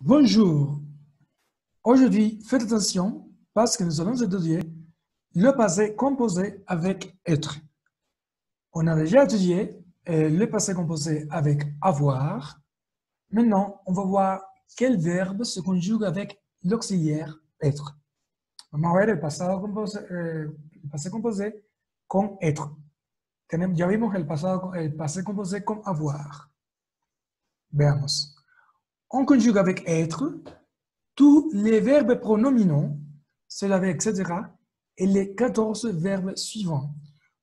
Bonjour. Aujourd'hui, faites attention parce que nous allons étudier le passé composé avec être. On a déjà étudié le passé composé avec avoir. Maintenant, on va voir quel verbe se conjugue avec l'auxiliaire être. Vamos a ver el passé composé con être. Ya vimos el passé composé con avoir. Veamos. On conjugue avec être tous les verbes pronominaux, se laver, etc., et les 14 verbes suivants.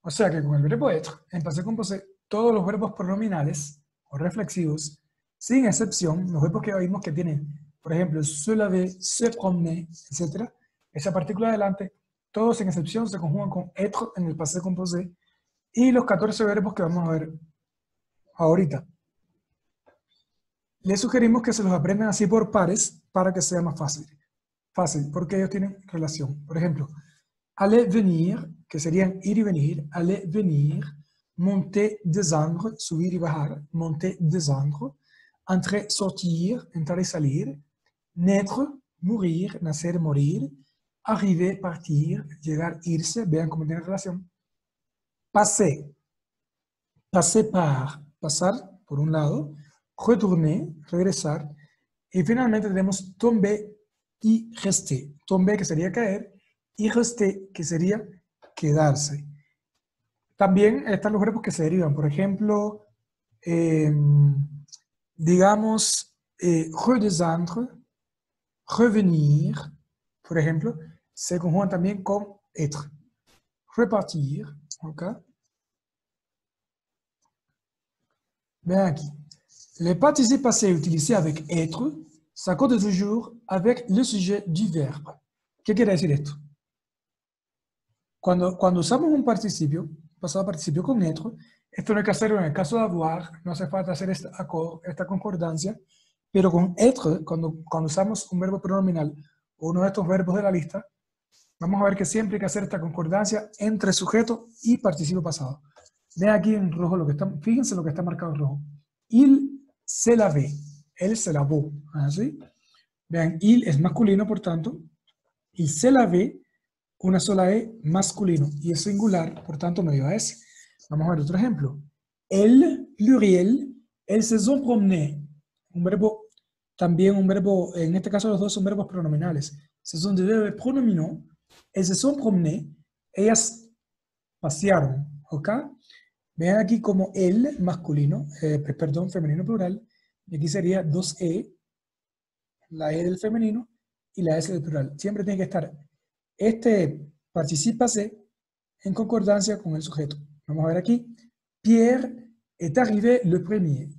O sea que con el verbo être, en pasé composé, todos los verbos pronominales o reflexivos, sin excepción, los verbos que vimos que tienen, por ejemplo, se laver, se promener, etc., esa partícula adelante, todos sin excepción se conjugan con être en el pasé composé, y los 14 verbos que vamos a ver ahorita. Les sugerimos que se los aprendan así por pares para que sea más fácil. Fácil, porque ellos tienen relación. Por ejemplo, aller, venir, que serían ir y venir, aller, venir, monter, descendre, subir y bajar, monter, descendre, entrer, sortir, entrar y salir, naître, mourir, nacer, morir, arriver, partir, llegar, irse, vean cómo tienen relación. Passer, passer par, pasar por un lado, retourner, regresar, y finalmente tenemos tomber y rester. Tomber, que sería caer, y rester, que sería quedarse. También están los verbos que se derivan. Por ejemplo, digamos, redescendre, revenir, por ejemplo, se conjugan también con être. Repartir, ¿ok? Bien aquí. Le participe passé utilisé avec être s'accorde toujours avec le sujet du verbe. ¿Qué quiere decir esto? Cuando usamos un participio, pasado participio con être, esto no hay que hacerlo en el caso de avoir, no hace falta hacer esta concordancia, pero con être, cuando usamos un verbo pronominal o uno de estos verbos de la lista, vamos a ver que siempre hay que hacer esta concordancia entre sujeto y participio pasado. Vean aquí en rojo fíjense lo que está marcado en rojo. Il se lavé, él se lavó, ¿así? Vean, il es masculino, por tanto, il se lavé, una sola E, masculino, y es singular, por tanto no lleva S. Vamos a ver otro ejemplo. El, pluriel, elles se sont promenées, un verbo, también un verbo, en este caso los dos son verbos pronominales, ce sont des verbes pronominaux, elles se sont promenées, ellas pasearon, ¿ok? Vean aquí como el, masculino, perdón, femenino plural, y aquí sería 2E, la E del femenino y la S del plural. Siempre tiene que estar este participe passé en concordancia con el sujeto. Vamos a ver aquí. Pierre est arrivé le premier.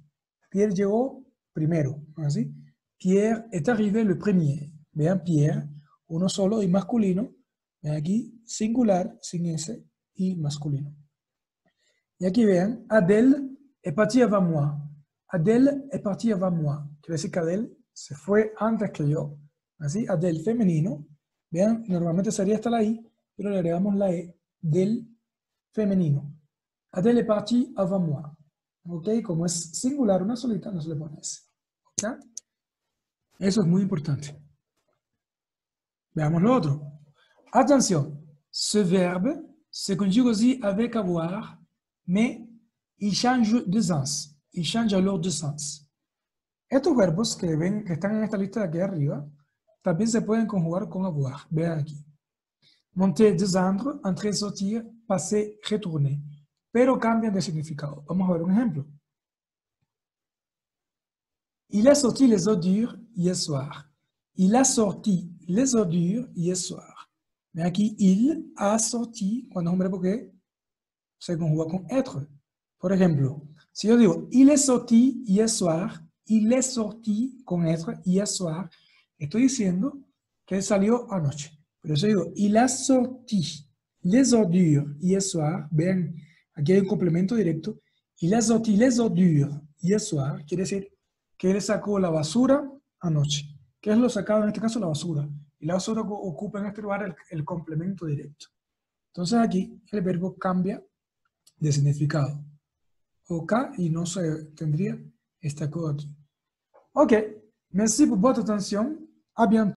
Pierre llegó primero, ¿así? Pierre est arrivé le premier. Vean, Pierre, uno solo y masculino. Vean aquí, singular, sin S y masculino. Y aquí vean, Adèle est partie avant moi. Adèle est partie avant moi. Quiere decir que Adèle se fue antes que yo. Así, Adèle femenino. Vean, normalmente sería hasta la I, pero le agregamos la E del femenino. Adèle est partie avant moi. ¿Ok? Como es singular, una solita, no se le pone S. ¿Ok? Eso es muy importante. Veamos lo otro. Attention, ce verbe se conjugue aussi avec avoir, mais il change de sens. Il change alors de sens. Estos verbos que ven que están en esta lista de aquí arriba también se pueden conjugar con avoir. Vean aquí. Monter, descendre, entrer, sortir, passer, retourner. Pero cambian de significado. Vamos a ver un ejemplo. Il a sorti les ordures hier soir. Il a sorti les ordures hier soir. Ven aquí, il a sorti, cuando es un verbo que se conjuga con être. Por ejemplo, si yo digo, il est sorti hier soir, il est sorti con être hier soir, estoy diciendo que él salió anoche. Pero si yo digo, il a sorti les ordures hier soir, vean, aquí hay un complemento directo. Il a sorti les ordures hier soir, quiere decir que él sacó la basura anoche. ¿Qué es lo sacado en este caso? La basura. Y la basura ocupa en este lugar el complemento directo. Entonces aquí el verbo cambia de significado. OK y no se tendría esta cosa aquí. OK. Merci por votre atención. À bientôt.